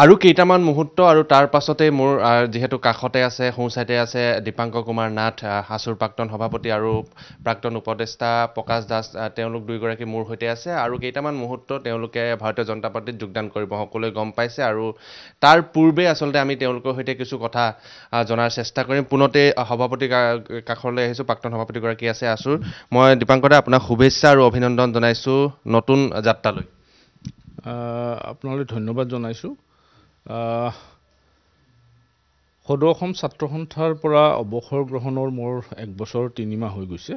আৰু কেইটামান মুহূৰ্ত আৰু তাৰ পাছতে মোৰ যিহেতু কাষতে আছে সোঁ চাইডে আছে দীপাংকৰ কুমাৰ নাথ হাছুৰ প্ৰাক্তন সভাপতি আৰু প্ৰাক্তন উপদেষ্টা প্ৰকাশ দাস তেওঁলোক দুয়োগৰাকী মোৰ সৈতে আছে আৰু কেইটামান মুহূৰ্ত তেওঁলোকে ভাৰতীয় জনতা পাৰ্টিত যোগদান কৰিব সকলোৱে গম পাইছে আৰু তাৰ পূৰ্বে আচলতে আমি তেওঁলোকৰ সৈতে কিছু কথা জনাৰ চেষ্টা কৰিম পুনতে সভাপতি কাষলৈ আহিছোঁ প্ৰাক্তন সভাপতিগৰাকী আছে আছুৰ মই দীপাংকৰ দা আপোনাক শুভেচ্ছা আৰু অভিনন্দন জনাইছোঁ নতুন যাত্ৰালৈ আপোনালৈ ধন্যবাদ জনাইছোঁ সদৌ অসম ছাত্ৰ সন্থাৰ পৰা অৱসৰ গ্ৰহণৰ মোৰ 1 বছৰ 3 মাহ হৈ গৈছে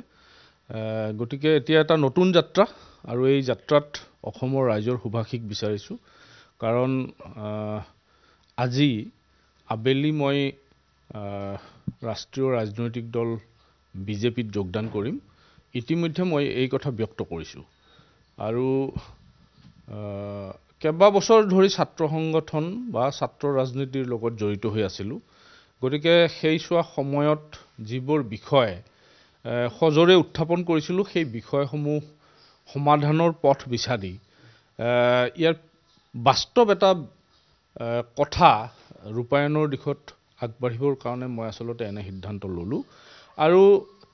গতিকে এতিয়া এটা নতুন যাত্ৰা আৰু এই যাত্ৰাত অসমৰ ৰাইজৰ শুভাশীষ বিচাৰিছোঁ কাৰণ আজি আবেলি মই ৰাষ্ট্ৰীয় ৰাজনৈতিক দল বিজেপিত যোগদান কৰিম ইতিমধ্যে মই এই কথা ব্যক্ত কৰিছোঁ আৰু কেইবা বছৰ ধৰি ছাত্ৰ সংগঠন বা ছাত্ৰ ৰাজনীতিৰ লগত জড়িত হৈ আছিলোঁ গতিকে সেই ছোৱা সময়ত যিবোৰ বিষয় সজৰে উত্থাপন কৰিছিলোঁ সেই বিষয়সমূহ সমাধানৰ পথ বিচাৰি ইয়াৰ বাস্তৱ এটা কথা ৰূপায়ণৰ দিশত আগবাঢ়িবৰ কাৰণে মই আচলতে এনে সিদ্ধান্ত ল'লোঁ আৰু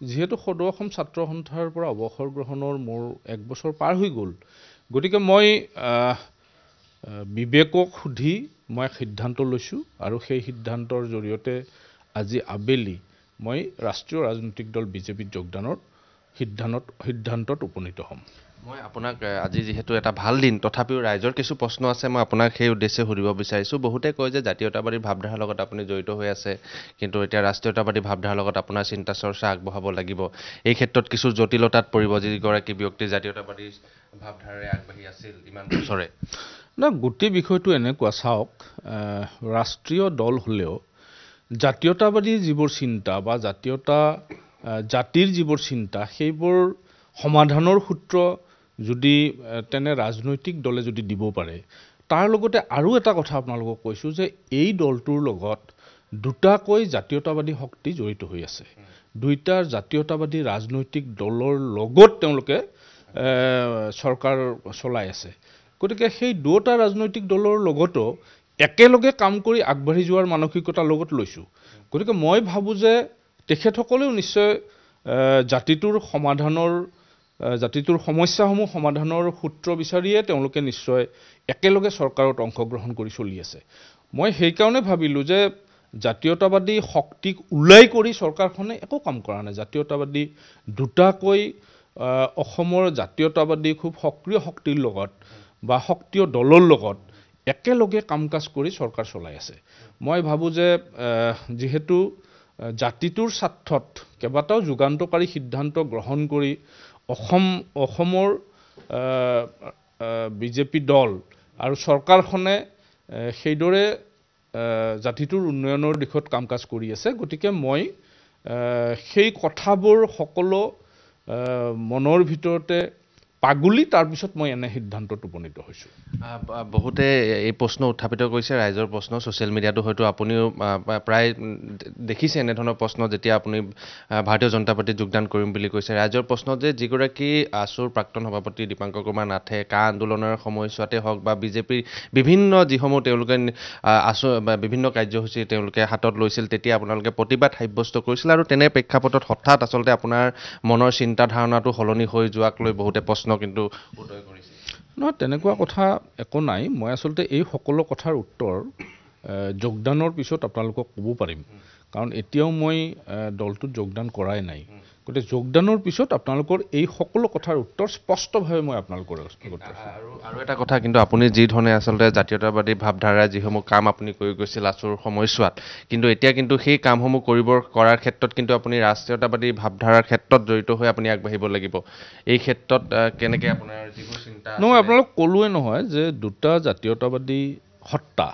যিহেতু সদৌ অসম ছাত্ৰ সন্থাৰ পৰা অৱসৰ গ্ৰহণৰ মোৰ 1 বছৰ পাৰ হৈ গ'ল গতিকে মই বিবেকক সুধি মই সিদ্ধান্ত লৈছোঁ আৰু সেই সিদ্ধান্তৰ জৰিয়তে আজি আবেলি মই ৰাষ্ট্ৰীয় ৰাজনৈতিক দল বিজেপিত যোগদানৰ সিদ্ধান্তত উপনীত হ'ম মই আপোনাক আজি যেহেতু এটা ভাল দিন তথাপিও ৰাইজৰ কিছু প্ৰশ্ন আছে মই আপোনাক সেই উদ্দেশ্যে সুধিব বিচাৰিছোঁ বহুতে কয় যে জাতীয়তাবাদী ভাৱধাৰাৰ লগত আপুনি জড়িত হৈ আছে কিন্তু এতিয়া ৰাষ্ট্ৰীয়তাবাদী ভাৱধাৰাৰ লগত আপোনাৰ চিন্তা চৰ্চা আগবঢ়াব লাগিব এই ক্ষেত্ৰত কিছু জটিলতাত পৰিব যিগৰাকী ব্যক্তি জাতীয়তাবাদী ভাৱধাৰাৰে আগবাঢ়ি আছিল ইমান বছৰে না গোটেই বিষয়টো এনেকুৱা চাওক ৰাষ্ট্ৰীয় দল হ'লেও জাতীয়তাবাদী যিবোৰ চিন্তা বা জাতিৰ যিবোৰ চিন্তা সেইবোৰ সমাধানৰ সূত্ৰ যদি তেনে ৰাজনৈতিক দলে যদি দিব পাৰে তাৰ লগতে আৰু এটা কথা আপোনালোকক কৈছোঁ যে এই দলটোৰ লগত দুটাকৈ জাতীয়তাবাদী শক্তি জড়িত হৈ আছে দুইটা জাতীয়তাবাদী ৰাজনৈতিক দলৰ লগত তেওঁলোকে চৰকাৰ চলাই আছে গতিকে সেই দুটা ৰাজনৈতিক দলৰ লগতো একেলগে কাম কৰি আগবাঢ়ি যোৱাৰ মানসিকতাৰ লগত লৈছোঁ গতিকে মই ভাবোঁ যে তেখেতসকলেও নিশ্চয় জাতিটোৰ সমস্যাসমূহ সমাধানৰ সূত্ৰ বিচাৰিয়ে তেওঁলোকে নিশ্চয় একেলগে চৰকাৰত অংশগ্ৰহণ কৰি চলি আছে মই সেইকাৰণে ভাবিলোঁ যে জাতীয়তাবাদী শক্তিক উলাই কৰি চৰকাৰখনে একো কাম কৰা নাই জাতীয়তাবাদী দুটাকৈ অসমৰ জাতীয়তাবাদী খুব সক্ৰিয় শক্তিৰ লগত বা সক্ৰিয় দলৰ লগত একেলগে কাম কাজ কৰি চৰকাৰ চলাই আছে মই ভাবোঁ যে যিহেতু জাতিটোৰ স্বাৰ্থত কেইবাটাও যুগান্তকাৰী সিদ্ধান্ত গ্ৰহণ কৰি অসমৰ বিজেপি দল আৰু চৰকাৰখনে সেইদৰে জাতিটোৰ উন্নয়নৰ দিশত কাম কাজ কৰি আছে গতিকে মই সেই কথাবোৰ সকলো মনৰ ভিতৰতে পাগুলি তাৰপিছত মই এনে সিদ্ধান্তত উপনীত হৈছোঁ বহুতে এই প্ৰশ্ন উত্থাপিত কৰিছে ৰাইজৰ প্ৰশ্ন ছ'চিয়েল মিডিয়াতো হয়তো আপুনিও প্ৰায় দেখিছে এনেধৰণৰ প্ৰশ্ন যেতিয়া আপুনি ভাৰতীয় জনতা পাৰ্টীত যোগদান কৰিম বুলি কৈছে ৰাইজৰ প্ৰশ্ন যে যিগৰাকী আছুৰ প্ৰাক্তন সভাপতি দীপাংকৰ কুমাৰ নাথে কা আন্দোলনৰ সময়ছোৱাতে হওক বা বিজেপিৰ বিভিন্ন যিসমূহ তেওঁলোকে বিভিন্ন কাৰ্যসূচী তেওঁলোকে হাতত লৈছিল তেতিয়া আপোনালোকে প্ৰতিবাদ সাব্যস্ত কৰিছিল আৰু তেনে প্ৰেক্ষাপটত হঠাৎ আচলতে আপোনাৰ মনৰ চিন্তা ধাৰণাটো সলনি হৈ যোৱাক লৈ বহুতে প্ৰশ্ন কিন্তু উদয় কৰিছে নহয় তেনেকুৱা কথা একো নাই মই আচলতে এই সকলো কথাৰ উত্তৰ যোগদানৰ পিছত আপোনালোকক ক'ব পাৰিম কাৰণ এতিয়াও মই দলটোত যোগদান কৰাই নাই গতিকে যোগদানৰ পিছত আপোনালোকৰ এই সকলো কথাৰ উত্তৰ স্পষ্টভাৱে মই আপোনালোকৰ আৰু এটা কথা কিন্তু আপুনি যি ধৰণে আচলতে জাতীয়তাবাদী ভাৱধাৰাৰ যিসমূহ কাম আপুনি কৰি গৈছিল আছুৰ সময়ছোৱাত কিন্তু এতিয়া কিন্তু সেই কামসমূহ কৰাৰ ক্ষেত্ৰত কিন্তু আপুনি ৰাষ্ট্ৰীয়তাবাদী ভাৱধাৰাৰ ক্ষেত্ৰত জড়িত হৈ আপুনি আগবাঢ়িব লাগিব এই ক্ষেত্ৰত কেনেকৈ আপোনাৰ যিবোৰ চিন্তা নহয় আপোনালোক ক'লোৱে নহয় যে দুটা জাতীয়তাবাদী সত্তা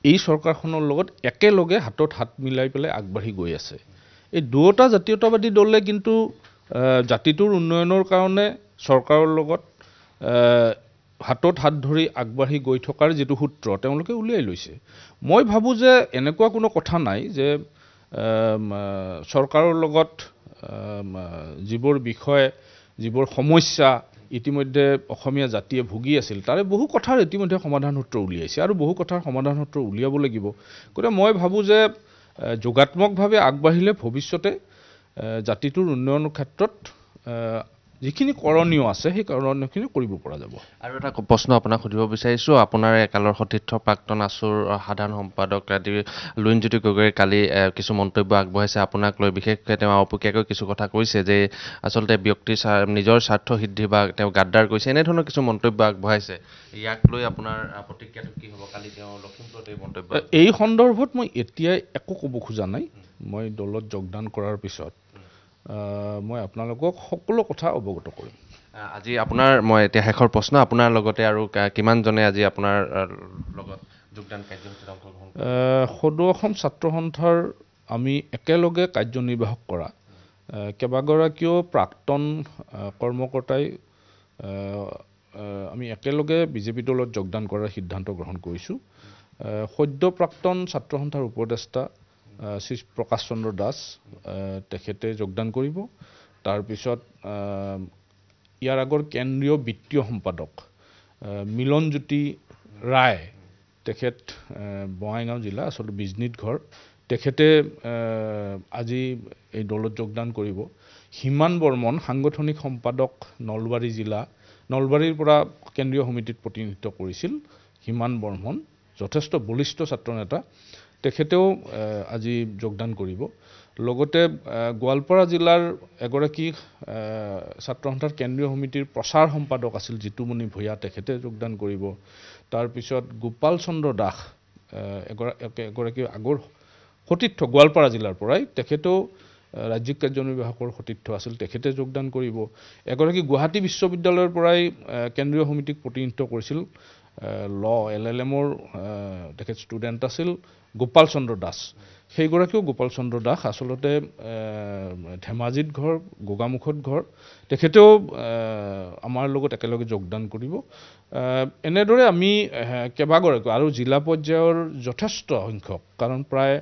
এই চৰকাৰখনৰ লগত একেলগে হাতত হাত মিলাই পেলাই আগবাঢ়ি গৈ আছে এই দুটা জাতীয়তাবাদী দলে কিন্তু জাতিটোৰ উন্নয়নৰ কাৰণে চৰকাৰৰ লগত হাতত হাত ধৰি আগবাঢ়ি গৈ থকাৰ যেটো সূত্ৰ তেওঁলোকে উলিয়াই লৈছে মই ভাবো যে এনেকুৱা কোনো কথা নাই যে চৰকাৰৰ লগত যিবোৰ বিষয় যিবোৰ সমস্যা ইতিমধ্যে অসমীয়া জাতিয়ে ভুগি আছিল তাৰে বহু কথাৰ ইতিমধ্যে সমাধান সূত্ৰ উলিয়াইছে আৰু বহু কথাৰ সমাধান সূত্ৰ উলিয়াব লাগিব গতিকে মই ভাবোঁ যে যোগাত্মকভাৱে আগবাঢ়িলে ভৱিষ্যতে জাতিটোৰ উন্নয়নৰ ক্ষেত্ৰত যিখিনি কৰণীয় আছে সেই কৰণীয়খিনি কৰিব পৰা যাব আৰু এটা প্ৰশ্ন আপোনাক সুধিব বিচাৰিছোঁ আপোনাৰ একালৰ সতীৰ্থ প্ৰাক্তন আছুৰ সাধাৰণ সম্পাদক লুইনজ্যোতি গগৈয়ে কালি কিছু মন্তব্য আগবঢ়াইছে আপোনাক লৈ বিশেষকৈ তেওঁ আওপকীয়াকৈ কিছু কথা কৈছে যে আচলতে ব্যক্তিৰ নিজৰ স্বাৰ্থ সিদ্ধি বা তেওঁ গাদ্দাৰ কৰিছে এনেধৰণৰ কিছু মন্তব্য আগবঢ়াইছে ইয়াক লৈ আপোনাৰ প্ৰতিক্ৰিয়াটো কি হ'ব কালি তেওঁ লখিমপুৰত এই মন্তব্য এই সন্দৰ্ভত মই এতিয়াই একো ক'ব খোজা নাই মই দলত যোগদান কৰাৰ পিছত মই আপোনালোকক সকলো কথা অৱগত কৰিম আজি আপোনাৰ মই এতিয়া শেষৰ প্ৰশ্ন আপোনাৰ লগতে আৰু কিমানজনে আজি আপোনাৰ লগত যোগদান কাৰ্যসূচীত অংশগ্ৰহণ সদৌ অসম ছাত্ৰ সন্থাৰ আমি একেলগে কাৰ্যনিৰ্বাহক কৰা কেইবাগৰাকীও প্ৰাক্তন কৰ্মকৰ্তাই আমি একেলগে বিজেপি দলত যোগদান কৰাৰ সিদ্ধান্ত গ্ৰহণ কৰিছোঁ সদ্য প্ৰাক্তন ছাত্ৰ সন্থাৰ উপদেষ্টা শ্ৰী প্ৰকাশ চন্দ্ৰ দাস তেখেতে যোগদান কৰিব তাৰপিছত ইয়াৰ আগৰ কেন্দ্ৰীয় বিত্তীয় সম্পাদক মিলনজ্যোতি ৰায় তেখেত বঙাইগাঁও জিলা আচলতে বিজনীত ঘৰ তেখেতে আজি এই দলত যোগদান কৰিব হিমান বৰ্মন সাংগঠনিক সম্পাদক নলবাৰী জিলা নলবাৰীৰ পৰা কেন্দ্ৰীয় সমিতিত প্ৰতিনিধিত্ব কৰিছিল হিমান বৰ্মন যথেষ্ট বলিষ্ঠ ছাত্ৰ নেতা তেখেতেও আজি যোগদান কৰিব লগতে গোৱালপাৰা জিলাৰ এগৰাকী ছাত্ৰ সন্থাৰ কেন্দ্ৰীয় সমিতিৰ প্ৰচাৰ সম্পাদক আছিল জিতুমণি ভূঞা তেখেতে যোগদান কৰিব তাৰপিছত গোপাল চন্দ্ৰ দাস এগৰাকী আগৰ সতীৰ্থ গোৱালপাৰা জিলাৰ পৰাই তেখেতেও ৰাজ্যিক কাৰ্যনিৰ্বাহকৰ সতীৰ্থ আছিল তেখেতে যোগদান কৰিব এগৰাকী গুৱাহাটী বিশ্ববিদ্যালয়ৰ পৰাই কেন্দ্ৰীয় সমিতিক প্ৰতিনিধিত্ব কৰিছিল LLMৰ তেখেত ষ্টুডেণ্ট আছিল গোপাল চন্দ্ৰ দাস সেইগৰাকীও গোপাল চন্দ্ৰ দাস আচলতে ধেমাজিত ঘৰ গোগামুখত ঘৰ তেখেতেও আমাৰ লগত একেলগে যোগদান কৰিব এনেদৰে আমি কেইবাগৰাকী আৰু জিলা পৰ্যায়ৰ যথেষ্ট সংখ্যক কাৰণ প্ৰায়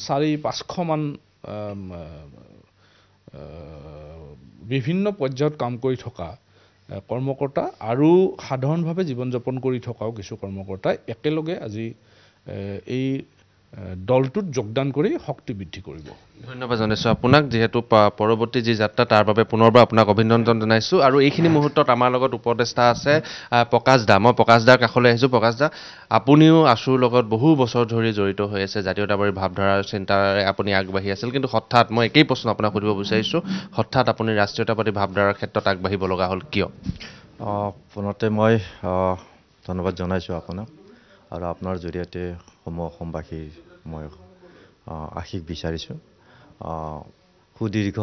400-500 মান বিভিন্ন পৰ্যায়ত কাম কৰি থকা কৰ্মকৰ্তা আৰু সাধাৰণভাৱে জীৱন যাপন কৰি থকাও কিছু কৰ্মকৰ্তাই একেলগে আজি এই দলটোত যোগদান কৰি শক্তি বৃদ্ধি কৰিব ধন্যবাদ জনাইছোঁ আপোনাক যিহেতু পৰৱৰ্তী যি যাত্ৰা তাৰ বাবে পুনৰবাৰ আপোনাক অভিনন্দন জনাইছোঁ আৰু এইখিনি মুহূৰ্তত আমাৰ লগত উপদেষ্টা আছে প্ৰকাশ দা মই প্ৰকাশ দাৰ কাষলৈ আহিছোঁ প্ৰকাশ দা আপুনিও আছুৰ লগত বহু বছৰ ধৰি জড়িত হৈ আছে জাতীয়তাবাদী ভাৱধাৰাৰ চিন্তাৰে আপুনি আগবাঢ়ি আছিল কিন্তু হঠাৎ মই একেই প্ৰশ্ন আপোনাক সুধিব বিচাৰিছোঁ হঠাৎ আপুনি ৰাষ্ট্ৰীয়তাবাদী ভাৱধাৰাৰ ক্ষেত্ৰত আগবাঢ়িব লগা হ'ল কিয় পুনতে মই ধন্যবাদ জনাইছোঁ আপোনাক আৰু আপোনাৰ জৰিয়তে অসমবাসীৰ মই আশীষ বিচাৰিছোঁ সুদীৰ্ঘ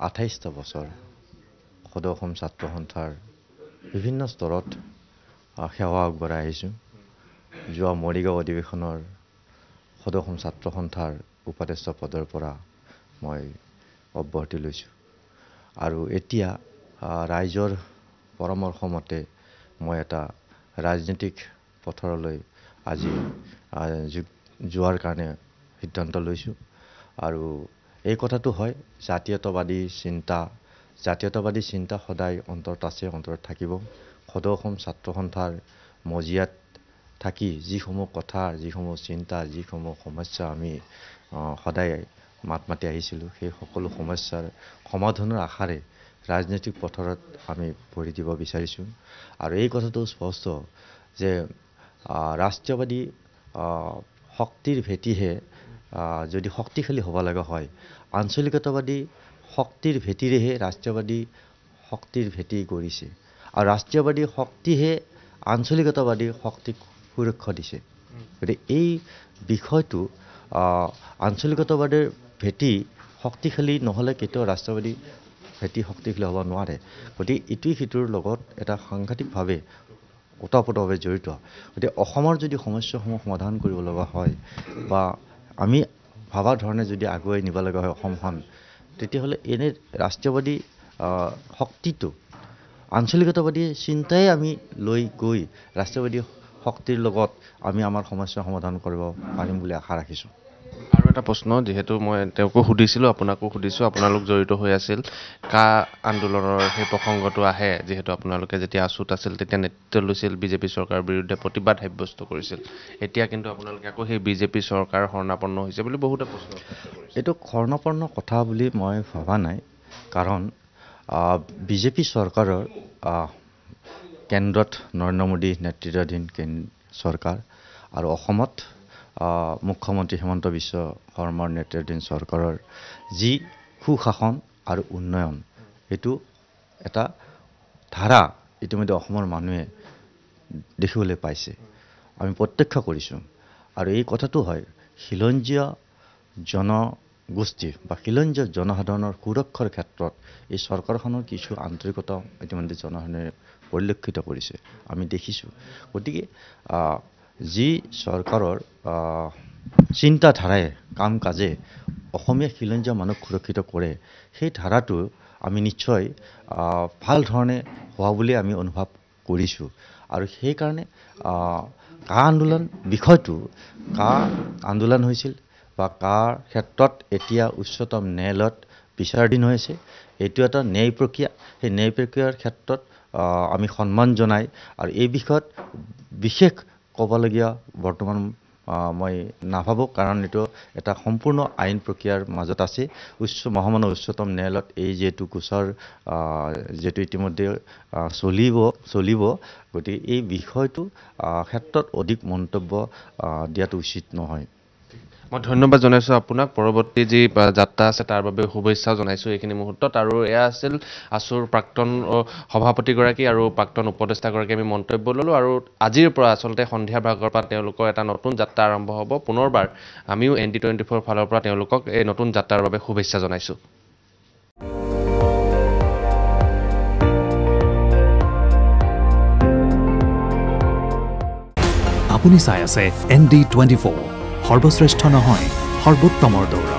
28টা বছৰ সদৌ অসম ছাত্ৰ সন্থাৰ বিভিন্ন স্তৰত সেৱা আগবঢ়াই আহিছোঁ যোৱা মৰিগাঁও অধিৱেশনৰ সদৌ অসম ছাত্ৰ সন্থাৰ উপদেষ্টা পদৰ পৰা মই অব্যাহতি লৈছোঁ আৰু এতিয়া ৰাইজৰ পৰামৰ্শ মতে মই এটা ৰাজনৈতিক পথৰলৈ আজি যোৱাৰ কাৰণে সিদ্ধান্ত লৈছোঁ আৰু এই কথাটো হয় জাতীয়তাবাদী চিন্তা সদায় অন্তৰত আছে অন্তৰত থাকিব সদৌ অসম ছাত্ৰ সন্থাৰ মজিয়াত থাকি যিসমূহ কথা যিসমূহ চিন্তা যিসমূহ সমস্যা আমি সদায় মাত মাতি আহিছিলোঁ সেই সকলো সমস্যাৰ সমাধানৰ আশাৰে ৰাজনৈতিক পথৰত আমি ভৰি দিব বিচাৰিছোঁ আৰু এই কথাটো স্পষ্ট যে ৰাষ্ট্ৰীয়বাদী শক্তিৰ ভেটিহে যদি শক্তিশালী হ'ব লগা হয় আঞ্চলিকতাবাদী শক্তিৰ ভেটিৰেহে ৰাষ্ট্ৰীয়বাদী শক্তিৰ ভেটি গঢ়িছে আৰু ৰাষ্ট্ৰীয়বাদী শক্তিহে আঞ্চলিকতাবাদী শক্তিক সুৰক্ষা দিছে গতিকে এই বিষয়টো আঞ্চলিকতাবাদীৰ ভেটি শক্তিশালী নহ'লে কেতিয়াও ৰাষ্ট্ৰবাদী ভেটি শক্তিশালী হ'ব নোৱাৰে গতিকে ইটোৱে সিটোৰ লগত এটা সাংঘাতিকভাৱে ওতঃপ্ৰোতভাৱে জড়িত গতিকে অসমৰ যদি সমস্যাসমূহ সমাধান কৰিব লগা হয় বা আমি ভাবা ধৰণে যদি আগুৱাই নিব লগা হয় অসমখন তেতিয়াহ'লে এনে ৰাষ্ট্ৰীয়বাদী শক্তিটো আঞ্চলিকতাবাদী চিন্তাই আমি লৈ গৈ ৰাষ্ট্ৰীয়বাদী শক্তিৰ লগত আমি আমাৰ সমস্যা সমাধান কৰিব পাৰিম বুলি আশা ৰাখিছোঁ আৰু এটা প্ৰশ্ন যিহেতু মই তেওঁকো সুধিছিলোঁ আপোনাকো সুধিছোঁ আপোনালোক জড়িত হৈ আছিল কা আন্দোলনৰ সেই প্ৰসংগটো আহে যিহেতু আপোনালোকে যেতিয়া আছুত আছিল তেতিয়া নেতৃত্ব লৈছিল বিজেপি চৰকাৰৰ বিৰুদ্ধে প্ৰতিবাদ সাব্যস্ত কৰিছিল এতিয়া কিন্তু আপোনালোকে আকৌ সেই বিজেপি চৰকাৰ শৰণাপন্ন হৈছে বুলি বহুতে প্ৰশ্ন এইটো শৰণাপন্ন কথা বুলি মই ভবা নাই কাৰণ বিজেপি চৰকাৰৰ কেন্দ্ৰত নৰেন্দ্ৰ মোদী নেতৃত্বাধীন চৰকাৰ আৰু অসমত মুখ্যমন্ত্ৰী হিমন্ত বিশ্ব শৰ্মাৰ নেতৃত্বাধীন চৰকাৰৰ যি সুশাসন আৰু উন্নয়ন এইটো এটা ধাৰা ইতিমধ্যে অসমৰ মানুহে দেখিবলৈ পাইছে আমি প্ৰত্যক্ষ কৰিছোঁ আৰু এই কথাটো হয় খিলঞ্জীয়া জনগোষ্ঠী বা খিলঞ্জীয়া জনসাধাৰণৰ সুৰক্ষাৰ ক্ষেত্ৰত এই চৰকাৰখনৰ কিছু আন্তৰিকতা ইতিমধ্যে জনসাধাৰণে পৰিলক্ষিত কৰিছে আমি দেখিছোঁ গতিকে যি চৰকাৰৰ চিন্তাধাৰাই কাম কাজে অসমীয়া খিলঞ্জীয়া মানুহক সুৰক্ষিত কৰে সেই ধাৰাটো আমি নিশ্চয় ভাল ধৰণে হোৱা বুলি আমি অনুভৱ কৰিছোঁ আৰু সেইকাৰণে কা আন্দোলন বিষয়টো কা আন্দোলন হৈছিল বা কাৰ ক্ষেত্ৰত এতিয়া উচ্চতম ন্যায়ালয়ত বিচাৰাধীন হৈ আছে এইটো এটা ন্যায় প্ৰক্ৰিয়া সেই ন্যায় প্ৰক্ৰিয়াৰ ক্ষেত্ৰত আমি সন্মান জনাই আৰু এই বিষয়ত বিশেষ ক'বলগীয়া বৰ্তমান মই নাভাবোঁ কাৰণ এইটো এটা সম্পূৰ্ণ আইন প্ৰক্ৰিয়াৰ মাজত আছে মহামানৱ উচ্চতম ন্যায়ালয়ত এই যিহেতু গোচৰ যিহেতু ইতিমধ্যে চলিব গতিকে এই বিষয়টো ক্ষেত্ৰত অধিক মন্তব্য দিয়াটো উচিত নহয় মই ধন্যবাদ জনাইছোঁ আপোনাক পৰৱৰ্তী যি যাত্ৰা আছে তাৰ বাবে শুভেচ্ছা জনাইছোঁ এইখিনি মুহূৰ্তত আৰু এয়া আছিল আছুৰ প্ৰাক্তন সভাপতিগৰাকী আৰু প্ৰাক্তন উপদেষ্টাগৰাকী আমি মন্তব্য ল'লোঁ আৰু আজিৰ পৰা আচলতে সন্ধিয়া ভাগৰ পৰা তেওঁলোকৰ এটা নতুন যাত্ৰা আৰম্ভ হ'ব পুনৰবাৰ আমিও ND24 ফালৰ পৰা তেওঁলোকক এই নতুন যাত্ৰাৰ বাবে শুভেচ্ছা জনাইছোঁ আপুনি চাই আছে ND24 সৰ্বশ্ৰেষ্ঠ নহয় সৰ্বোত্তমৰ দৌৰ